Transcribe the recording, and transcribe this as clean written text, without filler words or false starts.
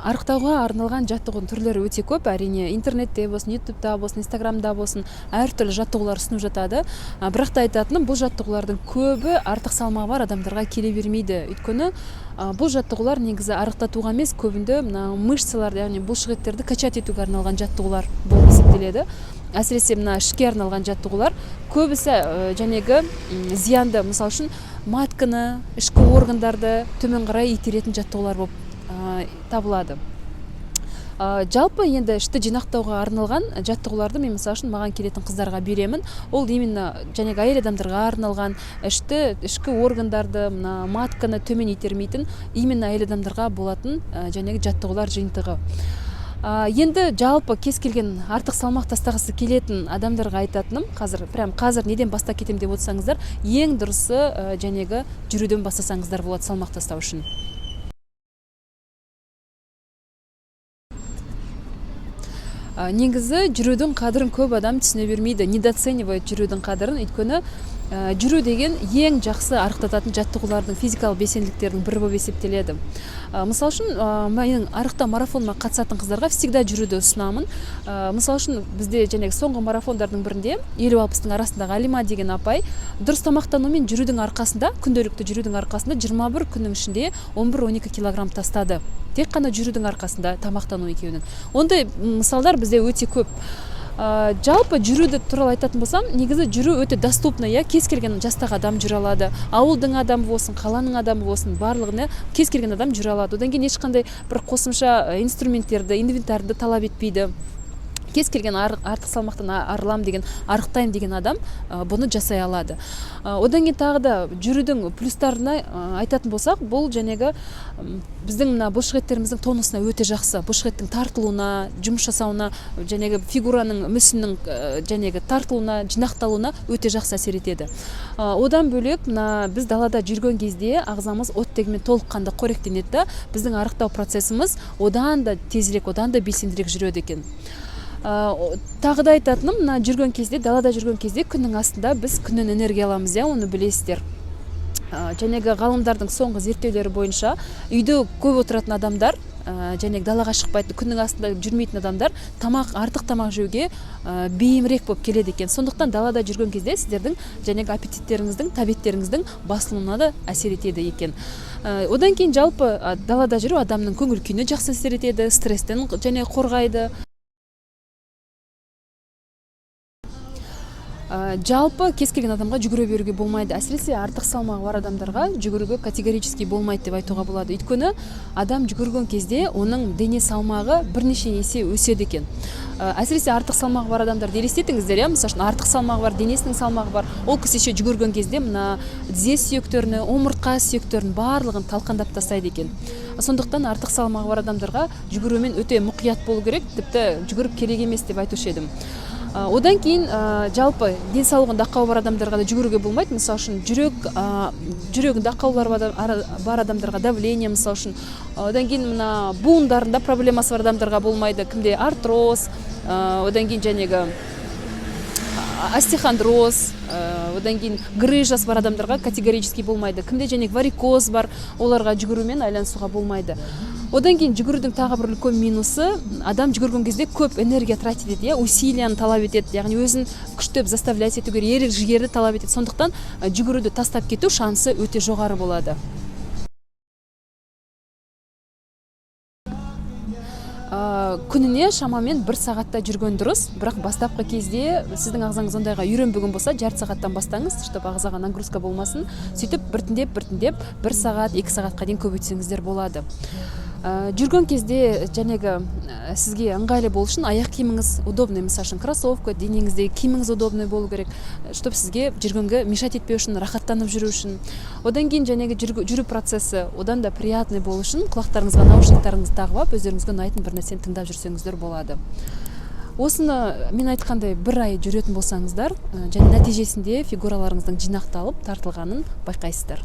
арықтауға арналған жаттығудың түрлері өте көп. Әрине интернетте болсын, ютубта болсын, инстаграмда болсын әртүрлі жаттығулар ұсынып жатады. Бірақ та айтатыным, бұл жаттығулардың көбі артық салмағы бар адамдарға келе бермейді. Өйткені бұл жаттығулар негізі арықтатуға емес, көбінде мышцаларды, яғни бұлшық еттерді качать етуге арналған жаттығулар болып есептеледі. Әсіресе ішке арналған жаттығулар көбісі жәнегі зиянды, мысалы үшін матканы, ішкі органдарды төмен қарай итеретін жаттығулар болып табылады. Жалпы енді ішті жинақтауға арналған жаттығуларды мен мысалы үшін маған келетін қыздарға беремін. Ол именно жәнегі әйел адамдарға арналған ішкі органдарды, матканы төмен итермейтін именно әйел адамдарға болатын жәнегі жаттығулар жиынтығы. Енді жалпы кез келген артық салмақ тастағысы келетін адамдарға айтатыным, қазір неден баста кетем деп отырсаңыздар, ең дұрысы жәнегі жүруден бастасаңыздар болады салмақ тастау үшін. Негізі жүрудің қадірін көп адам түсіне бермейді, недооценивает жүрудің қадірін. Өйткені жүру деген ең жақсы арықтататын жаттығулардың, физикалық белсенділіктердің бірі болып есептеледі. Мысалы үшін, менің арықтау марафоныма қатысатын қыздарға всегда жүруді ұсынамын. Мысалы үшін, бізде жәнегі соңғы марафондардың бірінде 50-60-тың арасындағы Алима деген апай дұрыс тамақтанумен жүрудің арқасында, күнделікті жүрудің арқасында 21 күннің ішінде 11-12 килограмм тастады. Тек қана жүрудің арқасында, тамақтану екеуінің. Ондай мысалдар бізде өте көп. Жалпы жүруді туралы айтатын болсам, негізі жүру өте доступны, кез келген жастағы адам жүре алады. Ауылдың адамы болсын, қаланың адамы болсын, барлығына кез келген адам жүре алады. Одан кейін ешқандай бір қосымша инструменттерді, инвентарды талап етпейді. Кез келген артық салмақтан арылам деген, арықтайым деген адам бұны жасай алады. Одан кейін тағы да жүрудің плюстарына айтатын болсақ, бұл жәнегі біздің бұлшық еттеріміздің тонусына өте жақсы. Бұлшық еттің тартылуына, жұмыс жасауына, жәнегі фигураның, мүсіннің жәнегі тартылуына, жинақталуына өте жақсы әсер етеді. Одан бөлек, біз далада жүрген кезде ағзамыз оттегімен толыққанды қоректенеді. Біздің арықтау процесіміз одан да тезірек, одан да белсендірек жүреді екен. Тағы да айтатыным, жүрген кезде, далада жүрген кезде күннің астында біз күннен энергия аламыз, оны білесіздер. Жәнегі ғалымдардың соңғы зерттеулері бойынша, үйде көп отыратын адамдар, жәнегі далаға шықпайтын, күннің астында жүрмейтін адамдар артық тамақ жеуге бейімірек болып келеді екен. Сондықтан далада жүрген кезде сіздердің жәнегі аппетиттеріңіздің, тәбеттеріңіздің басылуына да әсер етеді екен. Одан кейін жалпы далада жүру адамның көңіл күйіне жақсы әсер етеді, стресстен және қорғайды. Жалпы кез келген адамға жүгіре беруге болмайды. Әсіресе артық салмағы бар адамдарға жүгіруге категорически болмайды деп айтуға болады. Өйткені адам жүгірген кезде оның дене салмағы бірнеше есе өседі екен. Әсіресе артық салмағы бар адамдар елестетіңіздер, мысалы үшін артық салмағы бар, денесінің салмағы бар. Ол кісі жүгірген кезде тізе сүйектерін, омыртқа сүйектерін барлығын талқандап тастайды екен. Сондықтан артық салмағы бар адамдарға жүгірумен өте мұқият болу керек, тіпті жүгіріп керек емес деп айтушы едім. Одан кейін жалпы денсаулығында ақауы бар адамдарға да жүгіруге болмайды. Мысалы үшін жүрегінде ақаулары бар адамдарға давление, мысалы үшін. Одан кейін буындарында проблемасы бар адамдарға болмайды. Кімде артроз, одан кейін жәнегі остеохондроз, одан кейін грыжасы бар адамдарға категорически болмайды. Кімде жәнегі варикоз бар, оларға жүгірумен айланысуға болмайды. Одан кейін жүгірудің тағы бір үлкен минусы, адам жүгірген кезде көп энергия тратит етеді, усилияны талап етеді, яғни өзін күштеп заставлять етуге, ерік жігерді талап етеді. Сондықтан жүгіруді тастап кету шансы өте жоғары болады. Күніне шамамен 1 сағатта жүрген дұрыс, бірақ бастапқы кезде сіздің ағзаңыз ондайға үйренбеген болса, жарты сағаттан бастаңыз, чтобы ағзаға нагрузка болмасын. Сөйтіп біртіндеп 1 сағат, 2 сағатқа дейін көбейтсеңіздер болады. Жүрген кезде жәнегі сізге ыңғайлы болу үшін аяқ киіміңіз удобный, мысалы үшін кроссовка, денеңіздегі киіміңіз удобный болу керек, чтобы сізге жүргенге мешать етпеу үшін, рахаттанып жүру үшін. Одан кейін жәнегі жүру процесі одан да приятный болу үшін құлақтарыңызға наушниктарыңызды тағып алып, өздеріңізге ұнайтын бір нәрсені тыңдап жүрсеңіздер болады. Осыны мен айтқандай 1 ай жүретін болсаңыздар, және нәтижесінде фигураларыңыздың жинақталып, тартылғанын байқайсыздар.